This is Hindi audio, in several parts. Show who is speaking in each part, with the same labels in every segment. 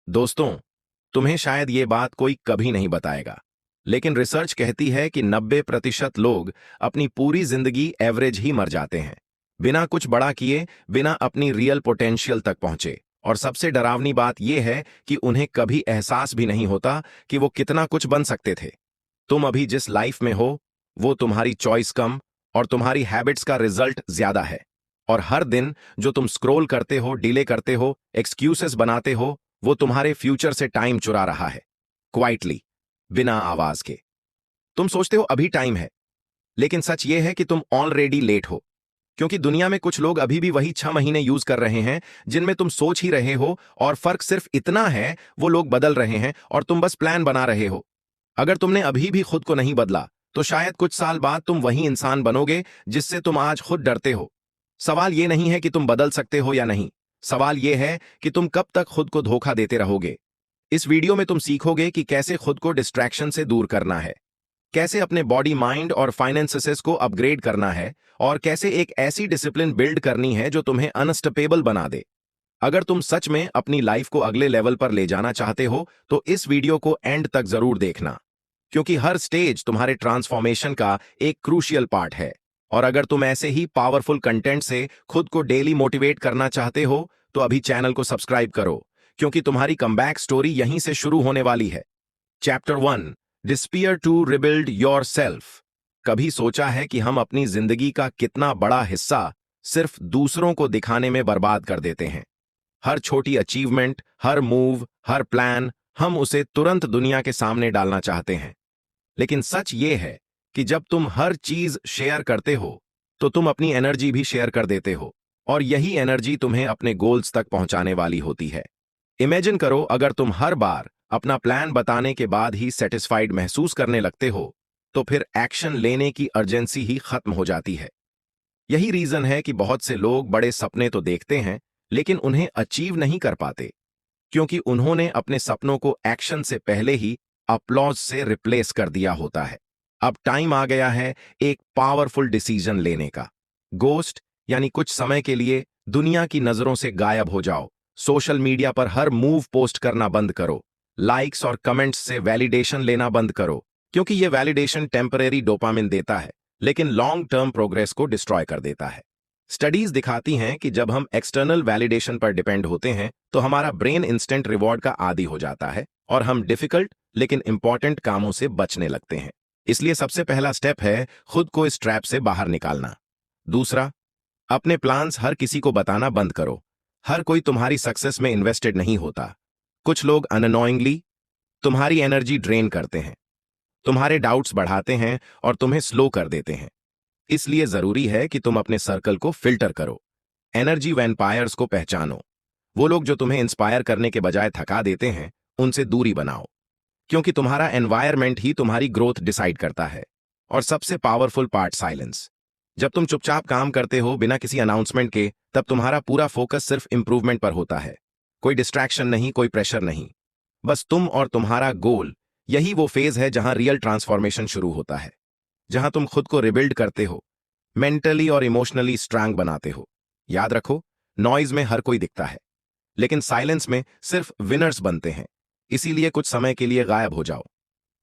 Speaker 1: दोस्तों, तुम्हें शायद ये बात कोई कभी नहीं बताएगा, लेकिन रिसर्च कहती है कि 90% लोग अपनी पूरी जिंदगी एवरेज ही मर जाते हैं, बिना कुछ बड़ा किए, बिना अपनी रियल पोटेंशियल तक पहुंचे। और सबसे डरावनी बात यह है कि उन्हें कभी एहसास भी नहीं होता कि वो कितना कुछ बन सकते थे। तुम अभी जिस लाइफ में हो, वो तुम्हारी चॉइस कम और तुम्हारी हैबिट्स का रिजल्ट ज्यादा है। और हर दिन जो तुम स्क्रॉल करते हो, डिले करते हो, एक्सक्यूजेस बनाते हो, वो तुम्हारे फ्यूचर से टाइम चुरा रहा है, क्वाइटली, बिना आवाज के। तुम सोचते हो अभी टाइम है, लेकिन सच ये है कि तुम ऑलरेडी लेट हो। क्योंकि दुनिया में कुछ लोग अभी भी वही 6 महीने यूज कर रहे हैं जिनमें तुम सोच ही रहे हो, और फर्क सिर्फ इतना है, वो लोग बदल रहे हैं और तुम बस प्लान बना रहे हो। अगर तुमने अभी भी खुद को नहीं बदला, तो शायद कुछ साल बाद तुम वही इंसान बनोगे जिससे तुम आज खुद डरते हो। सवाल ये नहीं है कि तुम बदल सकते हो या नहीं, सवाल ये है कि तुम कब तक खुद को धोखा देते रहोगे। इस वीडियो में तुम सीखोगे कि कैसे खुद को डिस्ट्रैक्शन से दूर करना है, कैसे अपने बॉडी, माइंड और फाइनेंसेस को अपग्रेड करना है, और कैसे एक ऐसी डिसिप्लिन बिल्ड करनी है जो तुम्हें अनस्टॉपेबल बना दे। अगर तुम सच में अपनी लाइफ को अगले लेवल पर ले जाना चाहते हो, तो इस वीडियो को एंड तक जरूर देखना, क्योंकि हर स्टेज तुम्हारे ट्रांसफॉर्मेशन का एक क्रूशियल पार्ट है। और अगर तुम ऐसे ही पावरफुल कंटेंट से खुद को डेली मोटिवेट करना चाहते हो, तो अभी चैनल को सब्सक्राइब करो, क्योंकि तुम्हारी कमबैक स्टोरी यहीं से शुरू होने वाली है। Chapter 1, disappear to rebuild yourself. कभी सोचा है कि हम अपनी जिंदगी का कितना बड़ा हिस्सा सिर्फ दूसरों को दिखाने में बर्बाद कर देते हैं? हर छोटी अचीवमेंट, हर मूव, हर प्लान, हम उसे तुरंत दुनिया के सामने डालना चाहते हैं। लेकिन सच ये है कि जब तुम हर चीज शेयर करते हो, तो तुम अपनी एनर्जी भी शेयर कर देते हो, और यही एनर्जी तुम्हें अपने गोल्स तक पहुंचाने वाली होती है। इमेजिन करो, अगर तुम हर बार अपना प्लान बताने के बाद ही सेटिस्फाइड महसूस करने लगते हो, तो फिर एक्शन लेने की अर्जेंसी ही खत्म हो जाती है। यही रीजन है कि बहुत से लोग बड़े सपने तो देखते हैं, लेकिन उन्हें अचीव नहीं कर पाते, क्योंकि उन्होंने अपने सपनों को एक्शन से पहले ही अपलॉज से रिप्लेस कर दिया होता है। अब टाइम आ गया है एक पावरफुल डिसीजन लेने का। गोस्ट, यानी कुछ समय के लिए दुनिया की नजरों से गायब हो जाओ। सोशल मीडिया पर हर मूव पोस्ट करना बंद करो। लाइक्स और कमेंट्स से वैलिडेशन लेना बंद करो, क्योंकि यह वैलिडेशन टेम्परेरी डोपामिन देता है, लेकिन लॉन्ग टर्म प्रोग्रेस को डिस्ट्रॉय कर देता है। स्टडीज दिखाती हैं कि जब हम एक्सटर्नल वैलिडेशन पर डिपेंड होते हैं, तो हमारा ब्रेन इंस्टेंट रिवॉर्ड का आदी हो जाता है, और हम डिफिकल्ट लेकिन इंपॉर्टेंट कामों से बचने लगते हैं। इसलिए सबसे पहला स्टेप है खुद को इस ट्रैप से बाहर निकालना। दूसरा, अपने प्लान्स हर किसी को बताना बंद करो। हर कोई तुम्हारी सक्सेस में इन्वेस्टेड नहीं होता। कुछ लोग अननोइंगली तुम्हारी एनर्जी ड्रेन करते हैं, तुम्हारे डाउट्स बढ़ाते हैं और तुम्हें स्लो कर देते हैं। इसलिए जरूरी है कि तुम अपने सर्कल को फिल्टर करो। एनर्जी वैम्पायर्स को पहचानो। वो लोग जो तुम्हें इंस्पायर करने के बजाय थका देते हैं, उनसे दूरी बनाओ, क्योंकि तुम्हारा एनवायरनमेंट ही तुम्हारी ग्रोथ डिसाइड करता है। और सबसे पावरफुल पार्ट, साइलेंस। जब तुम चुपचाप काम करते हो बिना किसी अनाउंसमेंट के, तब तुम्हारा पूरा फोकस सिर्फ इंप्रूवमेंट पर होता है। कोई डिस्ट्रैक्शन नहीं, कोई प्रेशर नहीं, बस तुम और तुम्हारा गोल। यही वो फेज है जहां रियल ट्रांसफॉर्मेशन शुरू होता है, जहां तुम खुद को रिबिल्ड करते हो, मेंटली और इमोशनली स्ट्रांग बनाते हो। याद रखो, नॉइज में हर कोई दिखता है, लेकिन साइलेंस में सिर्फ विनर्स बनते हैं। इसीलिए कुछ समय के लिए गायब हो जाओ,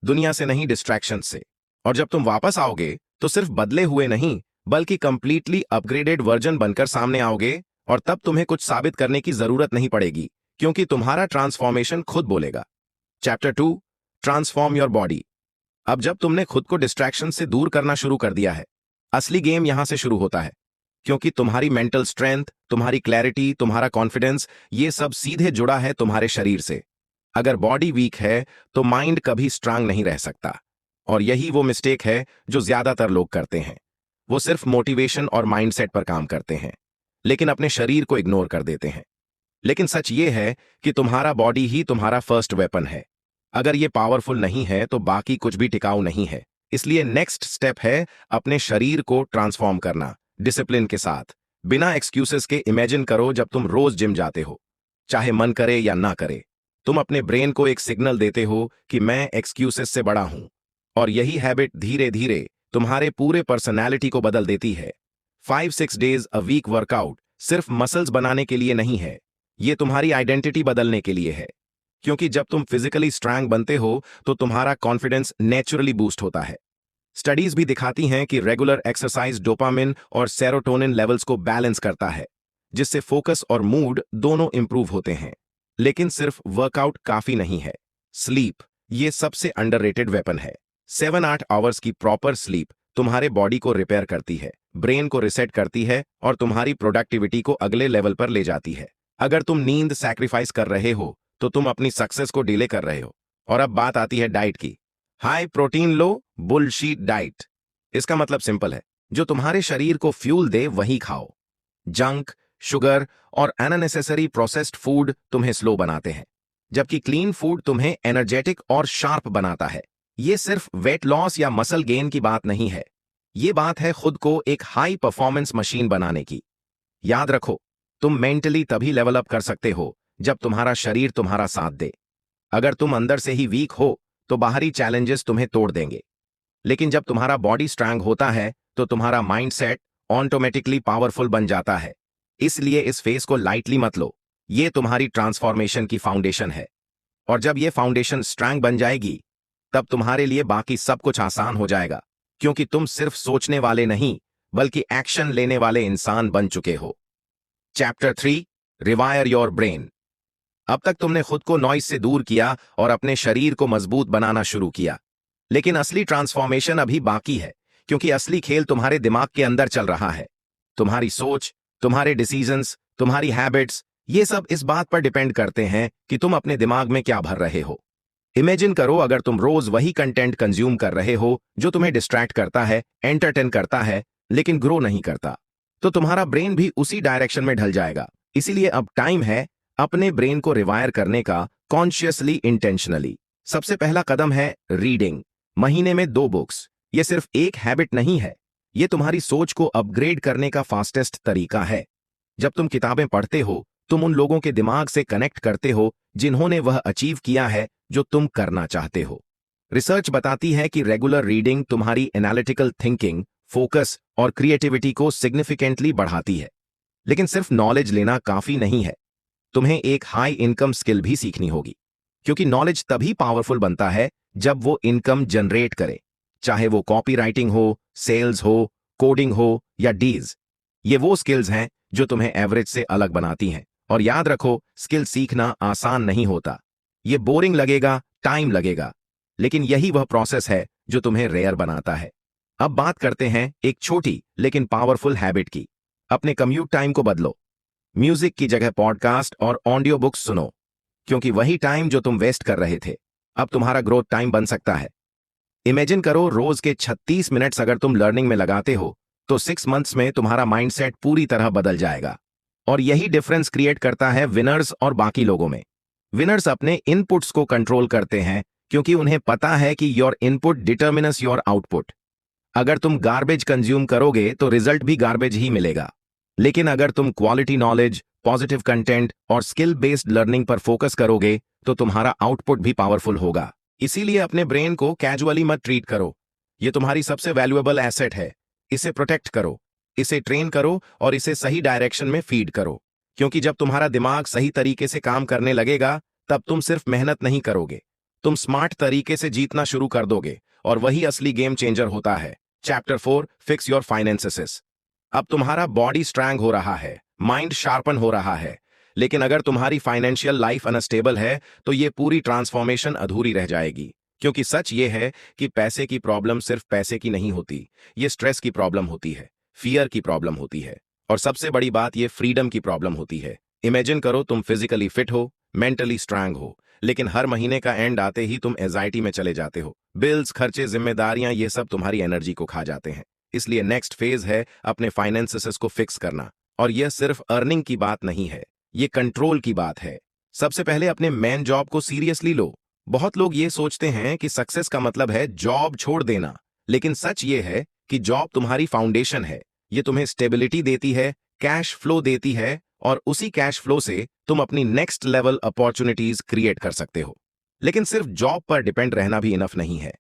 Speaker 1: दुनिया से नहीं, डिस्ट्रैक्शन से। और जब तुम वापस आओगे, तो सिर्फ बदले हुए नहीं, बल्कि कंप्लीटली अपग्रेडेड वर्जन बनकर सामने आओगे। और तब तुम्हें कुछ साबित करने की जरूरत नहीं पड़ेगी, क्योंकि तुम्हारा ट्रांसफॉर्मेशन खुद बोलेगा। Chapter 2, transform your body. अब जब तुमने खुद को डिस्ट्रैक्शन से दूर करना शुरू कर दिया है, असली गेम यहां से शुरू होता है, क्योंकि तुम्हारी मेंटल स्ट्रेंथ, तुम्हारी क्लैरिटी, तुम्हारा कॉन्फिडेंस, ये सब सीधे जुड़ा है तुम्हारे शरीर से। अगर बॉडी वीक है, तो माइंड कभी स्ट्रांग नहीं रह सकता। और यही वो मिस्टेक है जो ज्यादातर लोग करते हैं। वो सिर्फ मोटिवेशन और माइंडसेट पर काम करते हैं, लेकिन अपने शरीर को इग्नोर कर देते हैं। लेकिन सच ये है कि तुम्हारा बॉडी ही तुम्हारा फर्स्ट वेपन है। अगर ये पावरफुल नहीं है, तो बाकी कुछ भी टिकाऊ नहीं है। इसलिए नेक्स्ट स्टेप है अपने शरीर को ट्रांसफॉर्म करना, डिसिप्लिन के साथ, बिना एक्सक्यूजेस के। इमेजिन करो, जब तुम रोज जिम जाते हो, चाहे मन करे या ना करे, तुम अपने ब्रेन को एक सिग्नल देते हो कि मैं एक्सक्यूजेस से बड़ा हूं। और यही हैबिट धीरे धीरे तुम्हारे पूरे पर्सनैलिटी को बदल देती है। 5-6 डेज अ वीक वर्कआउट सिर्फ मसल्स बनाने के लिए नहीं है, ये तुम्हारी आइडेंटिटी बदलने के लिए है। क्योंकि जब तुम फिजिकली स्ट्रांग बनते हो तो तुम्हारा कॉन्फिडेंस नेचुरली बूस्ट होता है। स्टडीज भी दिखाती हैं कि रेगुलर एक्सरसाइज डोपामिन और सेरोटोनिन लेवल्स को बैलेंस करता है, जिससे फोकस और मूड दोनों इंप्रूव होते हैं। लेकिन सिर्फ वर्कआउट काफी नहीं है। स्लीप, ये सबसे अंडररेटेड वेपन है। 7-8 आवर्स की प्रॉपर स्लीप तुम्हारे बॉडी को रिपेयर करती है, ब्रेन को रिसेट करती है और तुम्हारी प्रोडक्टिविटी को अगले लेवल पर ले जाती है। अगर तुम नींद सैक्रिफाइस कर रहे हो तो तुम अपनी सक्सेस को डिले कर रहे हो। और अब बात आती है डाइट की। हाई प्रोटीन लो, बुलशीट डाइट। इसका मतलब सिंपल है, जो तुम्हारे शरीर को फ्यूल दे वही खाओ। जंक, शुगर और अननेसेसरी प्रोसेस्ड फूड तुम्हें स्लो बनाते हैं, जबकि क्लीन फूड तुम्हें एनर्जेटिक और शार्प बनाता है। ये सिर्फ वेट लॉस या मसल गेन की बात नहीं है, ये बात है खुद को एक हाई परफॉर्मेंस मशीन बनाने की। याद रखो, तुम मेंटली तभी लेवल अप कर सकते हो जब तुम्हारा शरीर तुम्हारा साथ दे। अगर तुम अंदर से ही वीक हो तो बाहरी चैलेंजेस तुम्हें तोड़ देंगे। लेकिन जब तुम्हारा बॉडी स्ट्रांग होता है तो तुम्हारा माइंडसेट ऑटोमेटिकली पावरफुल बन जाता है। इसलिए इस फेज को लाइटली मत लो, ये तुम्हारी ट्रांसफॉर्मेशन की फाउंडेशन है। और जब ये फाउंडेशन स्ट्रांग बन जाएगी तब तुम्हारे लिए बाकी सब कुछ आसान हो जाएगा, क्योंकि तुम सिर्फ सोचने वाले नहीं बल्कि एक्शन लेने वाले इंसान बन चुके हो। Chapter 3, rewire your brain. अब तक तुमने खुद को नॉइज से दूर किया और अपने शरीर को मजबूत बनाना शुरू किया, लेकिन असली ट्रांसफॉर्मेशन अभी बाकी है, क्योंकि असली खेल तुम्हारे दिमाग के अंदर चल रहा है। तुम्हारी सोच, तुम्हारे डिसीजंस, तुम्हारी हैबिट्स, ये सब इस बात पर डिपेंड करते हैं कि तुम अपने दिमाग में क्या भर रहे हो। इमेजिन करो, अगर तुम रोज वही कंटेंट कंज्यूम कर रहे हो जो तुम्हें डिस्ट्रैक्ट करता है, एंटरटेन करता है, लेकिन ग्रो नहीं करता, तो तुम्हारा ब्रेन भी उसी डायरेक्शन में ढल जाएगा। इसीलिए अब टाइम है अपने ब्रेन को रिवायर करने का, कॉन्शियसली, इंटेंशनली। सबसे पहला कदम है रीडिंग। महीने में 2 बुक्स। ये सिर्फ एक हैबिट नहीं है, ये तुम्हारी सोच को अपग्रेड करने का फास्टेस्ट तरीका है। जब तुम किताबें पढ़ते हो तुम उन लोगों के दिमाग से कनेक्ट करते हो जिन्होंने वह अचीव किया है जो तुम करना चाहते हो। रिसर्च बताती है कि रेगुलर रीडिंग तुम्हारी एनालिटिकल थिंकिंग, फोकस और क्रिएटिविटी को सिग्निफिकेंटली बढ़ाती है। लेकिन सिर्फ नॉलेज लेना काफी नहीं है, तुम्हें एक हाई इनकम स्किल भी सीखनी होगी, क्योंकि नॉलेज तभी पावरफुल बनता है जब वो इनकम जनरेट करे, चाहे वो कॉपी राइटिंग हो, सेल्स हो, कोडिंग हो या डील्स। ये वो स्किल्स हैं जो तुम्हें एवरेज से अलग बनाती हैं। और याद रखो, स्किल सीखना आसान नहीं होता, ये बोरिंग लगेगा, टाइम लगेगा, लेकिन यही वह प्रोसेस है जो तुम्हें रेयर बनाता है। अब बात करते हैं एक छोटी लेकिन पावरफुल हैबिट की। अपने कम्यूट टाइम को बदलो। म्यूजिक की जगह पॉडकास्ट और ऑडियो बुक्स सुनो, क्योंकि वही टाइम जो तुम वेस्ट कर रहे थे अब तुम्हारा ग्रोथ टाइम बन सकता है। इमेजिन करो, रोज के 36 मिनट्स अगर तुम लर्निंग में लगाते हो तो 6 मंथ्स में तुम्हारा माइंडसेट पूरी तरह बदल जाएगा। और यही डिफरेंस क्रिएट करता है विनर्स और बाकी लोगों में। विनर्स अपने इनपुट्स को कंट्रोल करते हैं, क्योंकि उन्हें पता है कि योर इनपुट डिटर्मिनस योर आउटपुट। अगर तुम गार्बेज कंज्यूम करोगे तो रिजल्ट भी गार्बेज ही मिलेगा, लेकिन अगर तुम क्वालिटी नॉलेज, पॉजिटिव कंटेंट और स्किल बेस्ड लर्निंग पर फोकस करोगे तो तुम्हारा आउटपुट भी पावरफुल होगा। इसीलिए अपने ब्रेन को कैजुअली मत ट्रीट करो, ये तुम्हारी सबसे वैल्यूएबल एसेट है। इसे प्रोटेक्ट करो, इसे ट्रेन करो और इसे सही डायरेक्शन में फीड करो, क्योंकि जब तुम्हारा दिमाग सही तरीके से काम करने लगेगा तब तुम सिर्फ मेहनत नहीं करोगे, तुम स्मार्ट तरीके से जीतना शुरू कर दोगे, और वही असली गेम चेंजर होता है। Chapter 4, fix your finances. अब तुम्हारा बॉडी स्ट्रांग हो रहा है, माइंड शार्पन हो रहा है, लेकिन अगर तुम्हारी फाइनेंशियल लाइफ अनस्टेबल है तो ये पूरी ट्रांसफॉर्मेशन अधूरी रह जाएगी। क्योंकि सच ये है कि पैसे की प्रॉब्लम सिर्फ पैसे की नहीं होती, ये स्ट्रेस की प्रॉब्लम होती है, फियर की प्रॉब्लम होती है, और सबसे बड़ी बात, ये फ्रीडम की प्रॉब्लम होती है। इमेजिन करो, तुम फिजिकली फिट हो, मेंटली स्ट्रांग हो, लेकिन हर महीने का एंड आते ही तुम एंजाइटी में चले जाते हो। बिल्स, खर्चे, जिम्मेदारियां, ये सब तुम्हारी एनर्जी को खा जाते हैं। इसलिए नेक्स्ट फेज है अपने फाइनेंसेस को फिक्स करना। और यह सिर्फ अर्निंग की बात नहीं है, ये कंट्रोल की बात है। सबसे पहले अपने मेन जॉब को सीरियसली लो। बहुत लोग ये सोचते हैं कि सक्सेस का मतलब है जॉब छोड़ देना, लेकिन सच ये है कि जॉब तुम्हारी फाउंडेशन है। ये तुम्हें स्टेबिलिटी देती है, कैश फ्लो देती है, और उसी कैश फ्लो से तुम अपनी नेक्स्ट लेवल अपॉर्चुनिटीज क्रिएट कर सकते हो। लेकिन सिर्फ जॉब पर डिपेंड रहना भी इनफ नहीं है।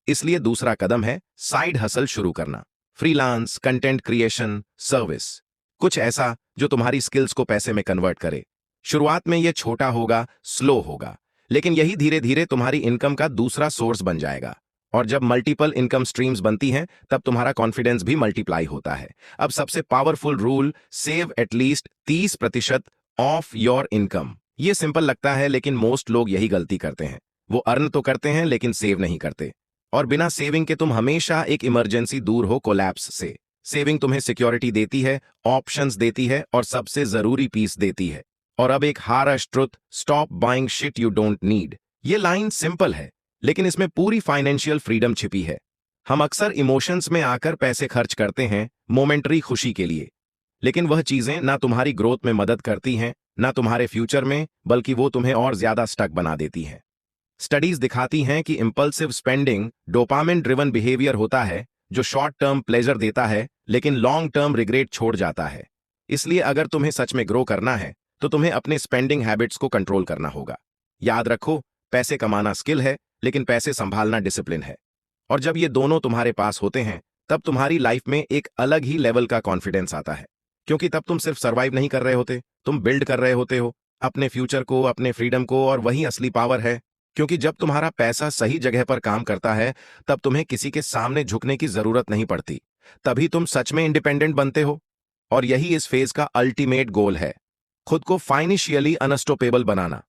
Speaker 1: इसलिए दूसरा कदम है साइड हसल शुरू करना। फ्रीलांस, कंटेंट क्रिएशन, सर्विस, कुछ ऐसा जो तुम्हारी स्किल्स को पैसे में कन्वर्ट करे। शुरुआत में यह छोटा होगा, स्लो होगा, लेकिन यही धीरे धीरे तुम्हारी इनकम का दूसरा सोर्स बन जाएगा। और जब मल्टीपल इनकम स्ट्रीम्स बनती हैं तब तुम्हारा कॉन्फिडेंस भी मल्टीप्लाई होता है। अब सबसे powerful rule, save at least 30% of your income. ये सिंपल लगता है लेकिन मोस्ट लोग यही गलती करते हैं। वो अर्न तो करते हैं लेकिन सेव नहीं करते। और बिना सेविंग के तुम हमेशा एक इमरजेंसी दूर हो कोलैप्स से। सेविंग तुम्हें सिक्योरिटी देती है, ऑप्शंस देती है और सबसे जरूरी पीस देती है। और अब एक harsh truth, stop buying shit you don't need. ये लाइन सिंपल है लेकिन इसमें पूरी फाइनेंशियल फ्रीडम छिपी है। हम अक्सर इमोशंस में आकर पैसे खर्च करते हैं मोमेंटरी खुशी के लिए, लेकिन वह चीजें ना तुम्हारी ग्रोथ में मदद करती हैं ना तुम्हारे फ्यूचर में, बल्कि वो तुम्हें और ज्यादा स्टक बना देती हैं। स्टडीज दिखाती हैं कि impulsive spending dopamine driven behaviour होता है जो शॉर्ट टर्म प्लेजर देता है लेकिन लॉन्ग टर्म रिग्रेट छोड़ जाता है। इसलिए अगर तुम्हें सच में ग्रो करना है तो तुम्हें अपने स्पेंडिंग हैबिट्स को कंट्रोल करना होगा। याद रखो, पैसे कमाना स्किल है लेकिन पैसे संभालना डिसिप्लिन है। और जब ये दोनों तुम्हारे पास होते हैं तब तुम्हारी लाइफ में एक अलग ही लेवल का कॉन्फिडेंस आता है, क्योंकि तब तुम सिर्फ सर्वाइव नहीं कर रहे होते, तुम बिल्ड कर रहे होते हो अपने फ्यूचर को, अपने फ्रीडम को। और वही असली पावर है, क्योंकि जब तुम्हारा पैसा सही जगह पर काम करता है तब तुम्हें किसी के सामने झुकने की जरूरत नहीं पड़ती। तभी तुम सच में इंडिपेंडेंट बनते हो। और यही इस फेज का अल्टीमेट गोल है, खुद को फाइनेंशियली अनस्टॉपेबल बनाना।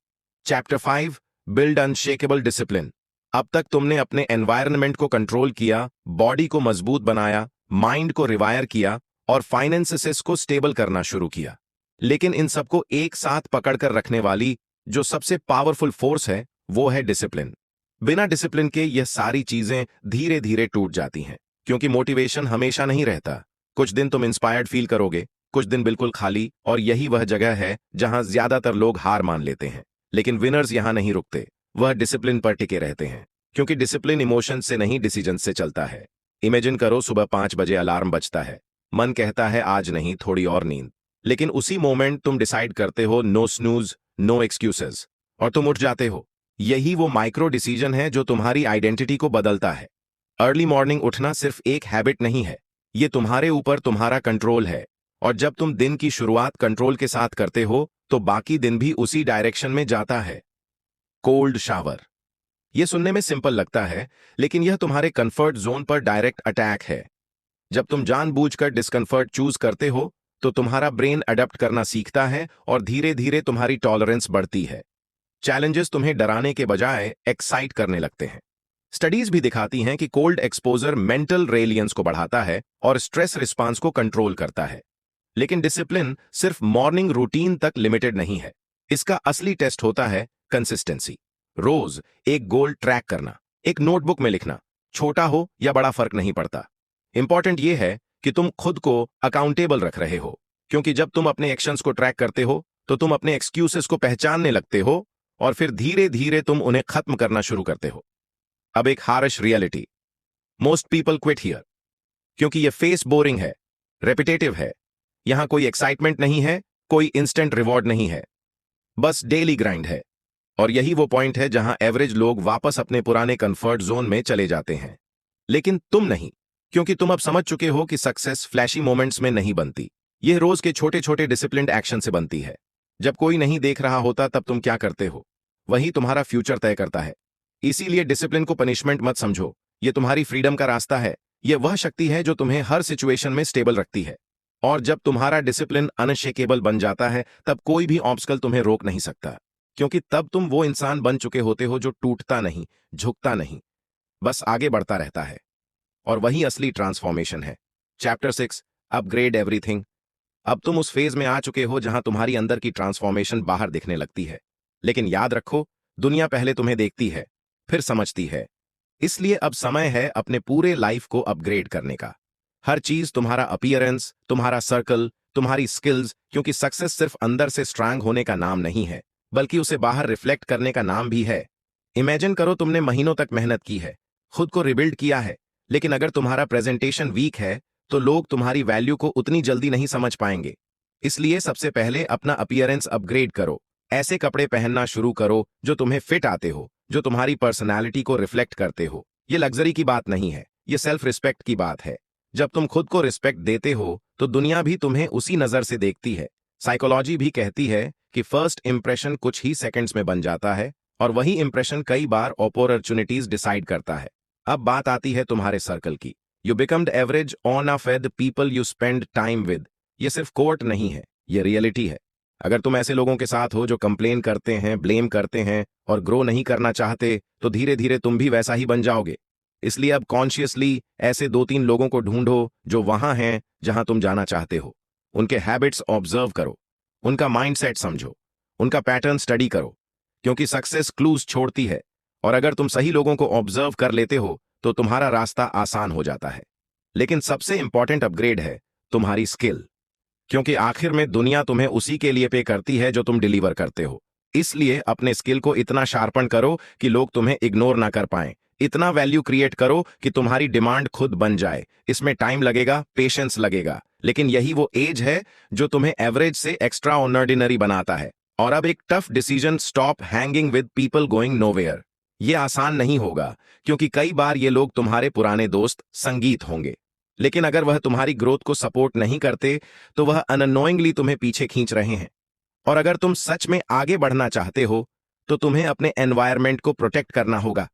Speaker 1: Chapter 5, build unshakable discipline. अब तक तुमने अपने एनवायरनमेंट को कंट्रोल किया, बॉडी को मजबूत बनाया, माइंड को रिवायर किया और फाइनेंसेस को स्टेबल करना शुरू किया। लेकिन इन सबको एक साथ पकड़कर रखने वाली जो सबसे पावरफुल फोर्स है वो है डिसिप्लिन। बिना डिसिप्लिन के यह सारी चीजें धीरे धीरे टूट जाती हैं, क्योंकि मोटिवेशन हमेशा नहीं रहता। कुछ दिन तुम इंस्पायर्ड फील करोगे, कुछ दिन बिल्कुल खाली। और यही वह जगह है जहां ज्यादातर लोग हार मान लेते हैं। लेकिन विनर्स यहां नहीं रुकते, वह डिसिप्लिन पर टिके रहते हैं, क्योंकि डिसिप्लिन इमोशन से नहीं डिसीजन से चलता है। इमेजिन करो, सुबह 5 बजे अलार्म बजता है, मन कहता है आज नहीं, थोड़ी और नींद। लेकिन उसी मोमेंट तुम डिसाइड करते हो नो स्नूज नो एक्सक्यूजेस, और तुम उठ जाते हो। यही वो माइक्रो डिसीजन है जो तुम्हारी आइडेंटिटी को बदलता है। अर्ली मॉर्निंग उठना सिर्फ एक हैबिट नहीं है, ये तुम्हारे ऊपर तुम्हारा कंट्रोल है। और जब तुम दिन की शुरुआत कंट्रोल के साथ करते हो तो बाकी दिन भी उसी डायरेक्शन में जाता है। Cold shower. यह सुनने में सिंपल लगता है लेकिन यह तुम्हारे कंफर्ट जोन पर डायरेक्ट अटैक है। जब तुम जानबूझकर डिस्कंफर्ट चूज करते हो तो तुम्हारा ब्रेन अडेप्ट करना सीखता है और धीरे धीरे तुम्हारी टॉलरेंस बढ़ती है। चैलेंजेस तुम्हें डराने के बजाय एक्साइट करने लगते हैं। स्टडीज भी दिखाती हैं कि कोल्ड एक्सपोजर मेंटल रेलियंस को बढ़ाता है और स्ट्रेस रिस्पांस को कंट्रोल करता है। लेकिन डिसिप्लिन सिर्फ मॉर्निंग रूटीन तक लिमिटेड नहीं है, इसका असली टेस्ट होता है कंसिस्टेंसी। रोज एक गोल ट्रैक करना, एक नोटबुक में लिखना, छोटा हो या बड़ा फर्क नहीं पड़ता। इंपॉर्टेंट यह है कि तुम खुद को अकाउंटेबल रख रहे हो, क्योंकि जब तुम अपने एक्शंस को ट्रैक करते हो तो तुम अपने एक्सक्यूजेस को पहचानने लगते हो और फिर धीरे धीरे तुम उन्हें खत्म करना शुरू करते हो। अब एक harsh reality, most people quit here, क्योंकि यह फेस बोरिंग है, रेपिटेटिव है। यहां कोई एक्साइटमेंट नहीं है, कोई इंस्टेंट रिवॉर्ड नहीं है, बस डेली ग्राइंड है। और यही वो पॉइंट है जहां एवरेज लोग वापस अपने पुराने कंफर्ट जोन में चले जाते हैं। लेकिन तुम नहीं, क्योंकि तुम अब समझ चुके हो कि सक्सेस फ्लैशी मोमेंट्स में नहीं बनती, यह रोज के छोटे छोटे डिसिप्लिन्ड एक्शन से बनती है। जब कोई नहीं देख रहा होता तब तुम क्या करते हो, वही तुम्हारा फ्यूचर तय करता है। इसीलिए डिसिप्लिन को पनिशमेंट मत समझो, यह तुम्हारी फ्रीडम का रास्ता है। यह वह शक्ति है जो तुम्हें हर सिचुएशन में स्टेबल रखती है। और जब तुम्हारा डिसिप्लिन अनशेकेबल बन जाता है तब कोई भी ऑब्स्टकल तुम्हें रोक नहीं सकता, क्योंकि तब तुम वो इंसान बन चुके होते हो जो टूटता नहीं, झुकता नहीं, बस आगे बढ़ता रहता है। और वही असली ट्रांसफॉर्मेशन है। Chapter 6, upgrade everything. अब तुम उस फेज में आ चुके हो जहां तुम्हारी अंदर की ट्रांसफॉर्मेशन बाहर दिखने लगती है। लेकिन याद रखो, दुनिया पहले तुम्हें देखती है, फिर समझती है। इसलिए अब समय है अपने पूरे लाइफ को अपग्रेड करने का। हर चीज, तुम्हारा अपीयरेंस, तुम्हारा सर्कल, तुम्हारी स्किल्स, क्योंकि सक्सेस सिर्फ अंदर से स्ट्रांग होने का नाम नहीं है, बल्कि उसे बाहर रिफ्लेक्ट करने का नाम भी है। इमेजिन करो, तुमने महीनों तक मेहनत की है, खुद को रिबिल्ड किया है, लेकिन अगर तुम्हारा प्रेजेंटेशन वीक है तो लोग तुम्हारी वैल्यू को उतनी जल्दी नहीं समझ पाएंगे। इसलिए सबसे पहले अपना अपीयरेंस अपग्रेड करो। ऐसे कपड़े पहनना शुरू करो जो तुम्हें फिट आते हो, जो तुम्हारी पर्सनालिटी को रिफ्लेक्ट करते हो। ये लग्जरी की बात नहीं है, ये सेल्फ रिस्पेक्ट की बात है। जब तुम खुद को रिस्पेक्ट देते हो तो दुनिया भी तुम्हें उसी नजर से देखती है। साइकोलॉजी भी कहती है कि फर्स्ट इंप्रेशन कुछ ही सेकंड्स में बन जाता है और वही इंप्रेशन कई बार अपॉर्चुनिटीज डिसाइड करता है। अब बात आती है तुम्हारे सर्कल की। You become average on of the people you spend time with. ये सिर्फ कोट नहीं है, ये रियलिटी है। अगर तुम ऐसे लोगों के साथ हो जो कंप्लेन करते हैं, ब्लेम करते हैं और ग्रो नहीं करना चाहते, तो धीरे धीरे तुम भी वैसा ही बन जाओगे। इसलिए अब कॉन्शियसली ऐसे 2-3 लोगों को ढूंढो जो वहां हैं जहां तुम जाना चाहते हो। उनके हैबिट्स ऑब्जर्व करो, उनका माइंडसेट समझो, उनका पैटर्न स्टडी करो, क्योंकि सक्सेस क्लूज छोड़ती है। और अगर तुम सही लोगों को ऑब्जर्व कर लेते हो तो तुम्हारा रास्ता आसान हो जाता है। लेकिन सबसे इंपॉर्टेंट अपग्रेड है तुम्हारी स्किल, क्योंकि आखिर में दुनिया तुम्हें उसी के लिए पे करती है जो तुम डिलीवर करते हो। इसलिए अपने स्किल को इतना शार्पन करो कि लोग तुम्हें इग्नोर ना कर पाएं। इतना वैल्यू क्रिएट करो कि तुम्हारी डिमांड खुद बन जाए। इसमें टाइम लगेगा, पेशेंस लगेगा, लेकिन यही वो एज है जो तुम्हें एवरेज से एक्स्ट्रा ऑर्डिनरी बनाता है। और अब एक tough decision, stop hanging with people going nowhere. ये आसान नहीं होगा, क्योंकि कई बार ये लोग तुम्हारे पुराने दोस्त संगीत होंगे, लेकिन अगर वह तुम्हारी ग्रोथ को सपोर्ट नहीं करते तो वह अननोइंगली तुम्हें पीछे खींच रहे हैं। और अगर तुम सच में आगे बढ़ना चाहते हो तो तुम्हें अपने एनवायरनमेंट को प्रोटेक्ट करना होगा।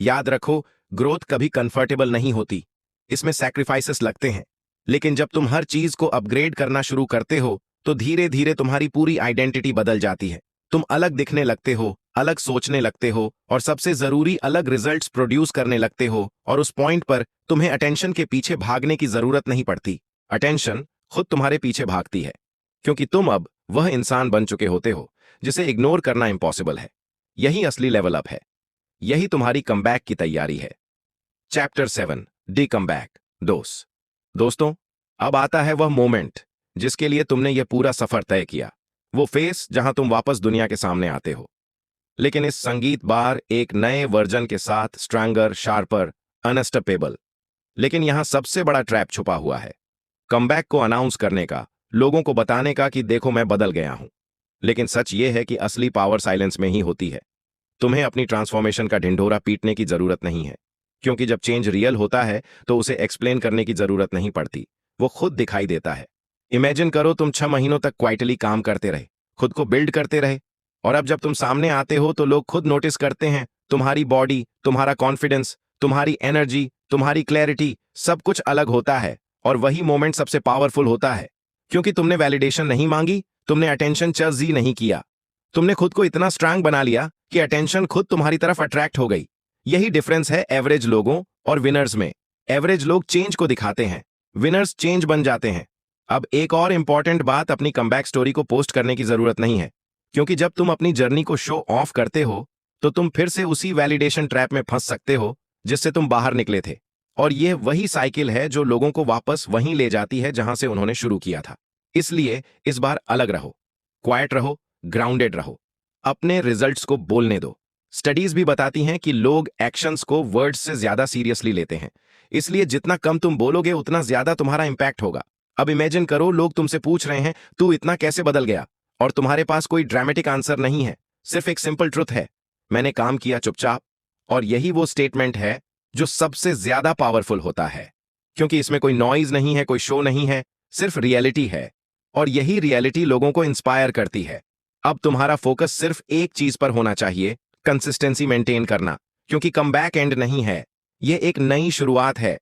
Speaker 1: याद रखो, ग्रोथ कभी कंफर्टेबल नहीं होती, इसमें सैक्रिफाइसेस लगते हैं। लेकिन जब तुम हर चीज को अपग्रेड करना शुरू करते हो तो धीरे धीरे तुम्हारी पूरी आइडेंटिटी बदल जाती है। तुम अलग दिखने लगते हो, अलग सोचने लगते हो और सबसे जरूरी अलग रिजल्ट्स प्रोड्यूस करने लगते हो। और उस पॉइंट पर तुम्हें अटेंशन के पीछे भागने की जरूरत नहीं पड़ती। अटेंशन खुद तुम्हारे पीछे भागती है, क्योंकि तुम अब वह इंसान बन चुके होते हो जिसे इग्नोर करना इम्पॉसिबल है। यही असली लेवल अप है, यही तुम्हारी कमबैक की तैयारी है। Chapter 7, D comeback. दोस्तों, अब आता है वह मोमेंट जिसके लिए तुमने यह पूरा सफर तय किया। वो फेस जहां तुम वापस दुनिया के सामने आते हो, लेकिन इस संगीत बार एक नए वर्जन के साथ, स्ट्रैंगर, शार्पर, अनस्टॉपेबल। लेकिन यहां सबसे बड़ा ट्रैप छुपा हुआ है, कमबैक को अनाउंस करने का, लोगों को बताने का कि देखो मैं बदल गया हूं। लेकिन सच ये है कि असली पावर साइलेंस में ही होती है। तुम्हें अपनी ट्रांसफॉर्मेशन का ढिंढोरा पीटने की जरूरत नहीं है, क्योंकि जब चेंज रियल होता है तो उसे एक्सप्लेन करने की जरूरत नहीं पड़ती, वो खुद दिखाई देता है। इमेजिन करो, तुम 6 महीनों तक क्वाइटली काम करते रहे, खुद को बिल्ड करते रहे, और अब जब तुम सामने आते हो तो लोग खुद नोटिस करते हैं तुम्हारी बॉडी, तुम्हारा कॉन्फिडेंस, तुम्हारी एनर्जी, तुम्हारी क्लैरिटी, सब कुछ अलग होता है। और वही मोमेंट सबसे पावरफुल होता है, क्योंकि तुमने वैलिडेशन नहीं मांगी, तुमने अटेंशन चर्जी नहीं किया, तुमने खुद को इतना स्ट्रांग बना लिया कि अटेंशन खुद तुम्हारी तरफ अट्रैक्ट हो गई। यही डिफरेंस है एवरेज लोगों और विनर्स में। एवरेज लोग चेंज को दिखाते हैं, विनर्स चेंज बन जाते हैं। अब एक और इंपॉर्टेंट बात, अपनी कमबैक स्टोरी को पोस्ट करने की जरूरत नहीं है, क्योंकि जब तुम अपनी जर्नी को शो ऑफ करते हो तो तुम फिर से उसी वैलिडेशन ट्रैप में फंस सकते हो जिससे तुम बाहर निकले थे। और यह वही साइकिल है जो लोगों को वापस वहीं ले जाती है जहां से उन्होंने शुरू किया था। इसलिए इस बार अलग रहो, क्वाइट रहो, ग्राउंडेड रहो, अपने रिजल्ट्स को बोलने दो। स्टडीज भी बताती हैं कि लोग एक्शंस को वर्ड्स से ज्यादा सीरियसली लेते हैं, इसलिए जितना कम तुम बोलोगे उतना ज्यादा तुम्हारा इंपैक्ट होगा। अब इमेजिन करो, लोग तुमसे पूछ रहे हैं तू इतना कैसे बदल गया, और तुम्हारे पास कोई ड्रामेटिक आंसर नहीं है, सिर्फ एक सिंपल ट्रुथ है, मैंने काम किया चुपचाप। और यही वो स्टेटमेंट है जो सबसे ज्यादा पावरफुल होता है, क्योंकि इसमें कोई नॉइज नहीं है, कोई शो नहीं है, सिर्फ रियलिटी है। और यही रियलिटी लोगों को इंस्पायर करती है। अब तुम्हारा फोकस सिर्फ एक चीज पर होना चाहिए, कंसिस्टेंसी मेंटेन करना, क्योंकि कमबैक एंड नहीं है, यह एक नई शुरुआत है।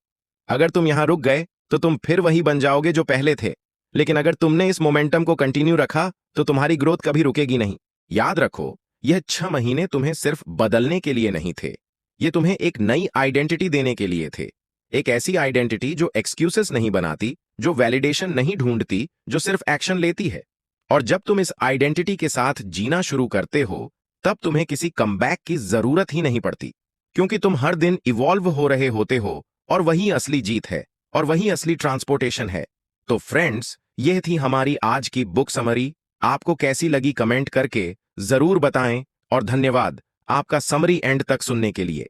Speaker 1: अगर तुम यहां रुक गए तो तुम फिर वही बन जाओगे जो पहले थे, लेकिन अगर तुमने इस मोमेंटम को कंटिन्यू रखा तो तुम्हारी ग्रोथ कभी रुकेगी नहीं। याद रखो, यह 6 महीने तुम्हें सिर्फ बदलने के लिए नहीं थे, ये तुम्हें एक नई आइडेंटिटी देने के लिए थे। एक ऐसी आइडेंटिटी जो एक्सक्यूजेस नहीं बनाती, जो वैलिडेशन नहीं ढूंढती, जो सिर्फ एक्शन लेती है। और जब तुम इस आइडेंटिटी के साथ जीना शुरू करते हो तब तुम्हें किसी कमबैक की जरूरत ही नहीं पड़ती, क्योंकि तुम हर दिन इवॉल्व हो रहे होते हो। और वही असली जीत है, और वही असली ट्रांसपोर्टेशन है। तो फ्रेंड्स, यह थी हमारी आज की बुक समरी। आपको कैसी लगी कमेंट करके जरूर बताएं, और धन्यवाद आपका समरी एंड तक सुनने के लिए।